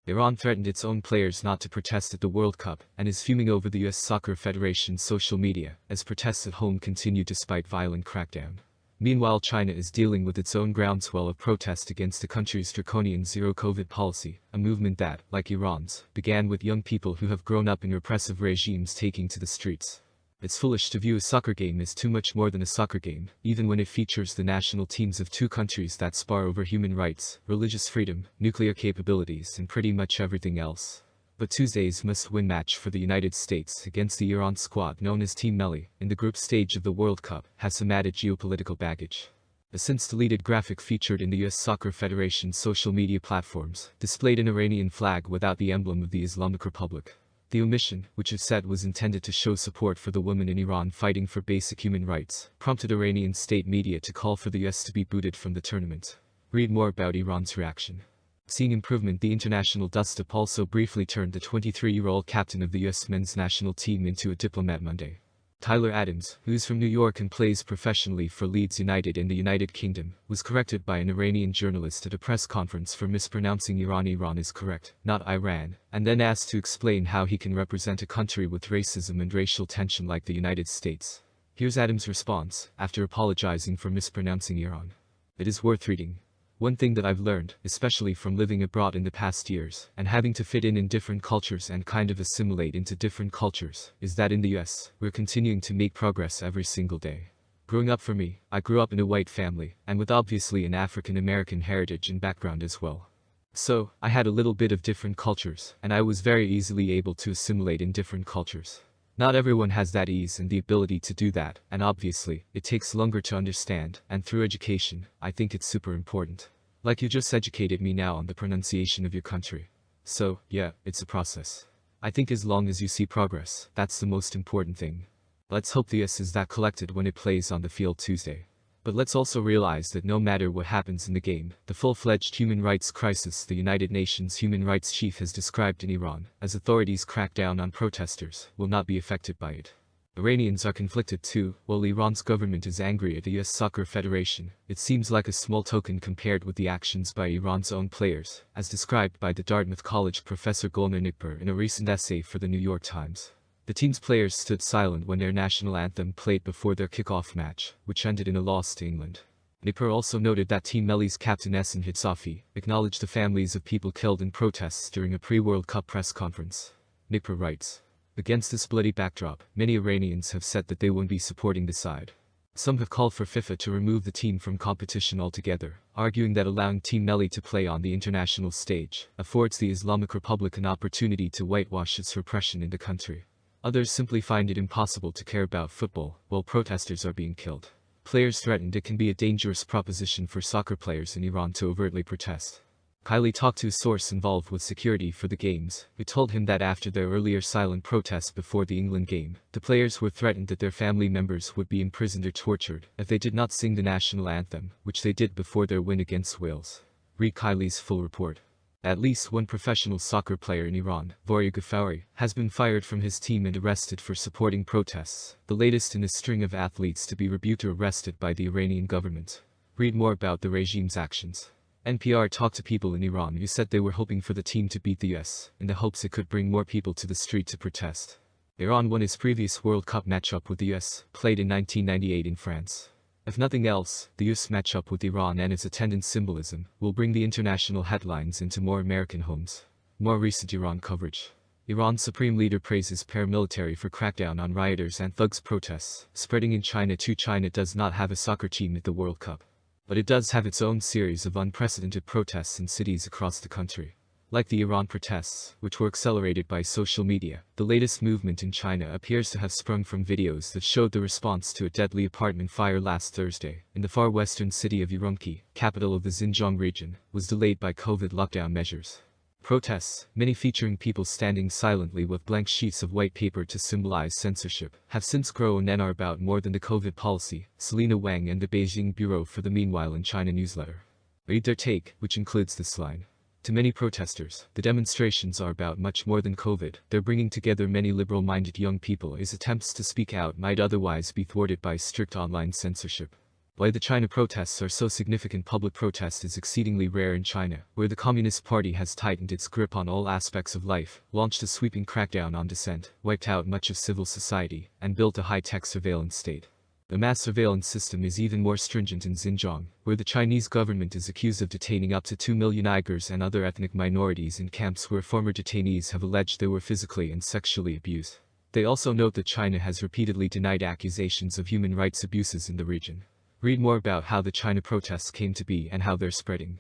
Iran threatened its own players not to protest at the World Cup and is fuming over the US Soccer Federation's social media as protests at home continue despite violent crackdown. Meanwhile, China is dealing with its own groundswell of protest against the country's draconian zero-COVID policy, a movement that, like Iran's, began with young people who have grown up in repressive regimes taking to the streets. It's foolish to view a soccer game as too much more than a soccer game, even when it features the national teams of two countries that spar over human rights, religious freedom, nuclear capabilities and pretty much everything else. But Tuesday's must-win match for the United States against the Iran squad known as Team Melli, in the group stage of the World Cup, has some added geopolitical baggage. A since-deleted graphic featured in the US Soccer Federation's social media platforms displayed an Iranian flag without the emblem of the Islamic Republic. The omission, which is said was intended to show support for the women in Iran fighting for basic human rights, prompted Iranian state media to call for the US to be booted from the tournament. Read more about Iran's reaction. Seeing improvement, the international dust-up also briefly turned the 23-year-old captain of the US men's national team into a diplomat Monday. Tyler Adams, who is from New York and plays professionally for Leeds United in the United Kingdom, was corrected by an Iranian journalist at a press conference for mispronouncing Iran. Iran is correct, not Iran, and then asked to explain how he can represent a country with racism and racial tension like the United States. Here's Adams' response, after apologizing for mispronouncing Iran. It is worth reading. One thing that I've learned, especially from living abroad in the past years, and having to fit in different cultures and kind of assimilate into different cultures, is that in the US, we're continuing to make progress every single day. Growing up for me, I grew up in a white family, and with obviously an African American heritage and background as well. So, I had a little bit of different cultures, and I was very easily able to assimilate in different cultures. Not everyone has that ease and the ability to do that, and obviously, it takes longer to understand, and through education, I think it's super important. Like you just educated me now on the pronunciation of your country. So, yeah, it's a process. I think as long as you see progress, that's the most important thing. Let's hope the US is that collected when it plays on the field Tuesday. But let's also realize that no matter what happens in the game, the full-fledged human rights crisis the United Nations human rights chief has described in Iran, as authorities crack down on protesters, will not be affected by it. Iranians are conflicted too. While Iran's government is angry at the US Soccer Federation, it seems like a small token compared with the actions by Iran's own players, as described by the Dartmouth College professor Golnar Nikbar in a recent essay for the New York Times. The team's players stood silent when their national anthem played before their kickoff match, which ended in a loss to England. Nikbar also noted that Team Melli's captain Ehsan Hitsafi acknowledged the families of people killed in protests during a pre-World Cup press conference. Nikbar writes, "Against this bloody backdrop, many Iranians have said that they won't be supporting the side. Some have called for FIFA to remove the team from competition altogether, arguing that allowing Team Melli to play on the international stage affords the Islamic Republic an opportunity to whitewash its repression in the country. Others simply find it impossible to care about football while protesters are being killed. Players threatened it can be a dangerous proposition for soccer players in Iran to overtly protest." Kylie talked to a source involved with security for the games, who told him that after their earlier silent protests before the England game, the players were threatened that their family members would be imprisoned or tortured if they did not sing the national anthem, which they did before their win against Wales. Read Kylie's full report. At least one professional soccer player in Iran, Voria Ghaffari, has been fired from his team and arrested for supporting protests, the latest in a string of athletes to be rebuked or arrested by the Iranian government. Read more about the regime's actions. NPR talked to people in Iran who said they were hoping for the team to beat the US, in the hopes it could bring more people to the street to protest. Iran won its previous World Cup matchup with the US, played in 1998 in France. If nothing else, the US matchup with Iran and its attendant symbolism will bring the international headlines into more American homes. More recent Iran coverage. Iran's supreme leader praises paramilitary for crackdown on rioters and thugs protests, spreading in China too. China does not have a soccer team at the World Cup. But it does have its own series of unprecedented protests in cities across the country. Like the Iran protests, which were accelerated by social media, the latest movement in China appears to have sprung from videos that showed the response to a deadly apartment fire last Thursday, in the far western city of Urumqi, capital of the Xinjiang region, was delayed by COVID lockdown measures. Protests, many featuring people standing silently with blank sheets of white paper to symbolize censorship, have since grown and are about more than the COVID policy, Selena Wang and the Beijing Bureau for the Meanwhile in China newsletter. Read their take, which includes this line. To many protesters, the demonstrations are about much more than COVID. They're bringing together many liberal-minded young people as attempts to speak out might otherwise be thwarted by strict online censorship. Why the China protests are so significant. Public protest is exceedingly rare in China, where the Communist Party has tightened its grip on all aspects of life, launched a sweeping crackdown on dissent, wiped out much of civil society, and built a high-tech surveillance state. The mass surveillance system is even more stringent in Xinjiang, where the Chinese government is accused of detaining up to 2 million Uyghurs and other ethnic minorities in camps where former detainees have alleged they were physically and sexually abused. They also note that China has repeatedly denied accusations of human rights abuses in the region. Read more about how the China protests came to be and how they're spreading.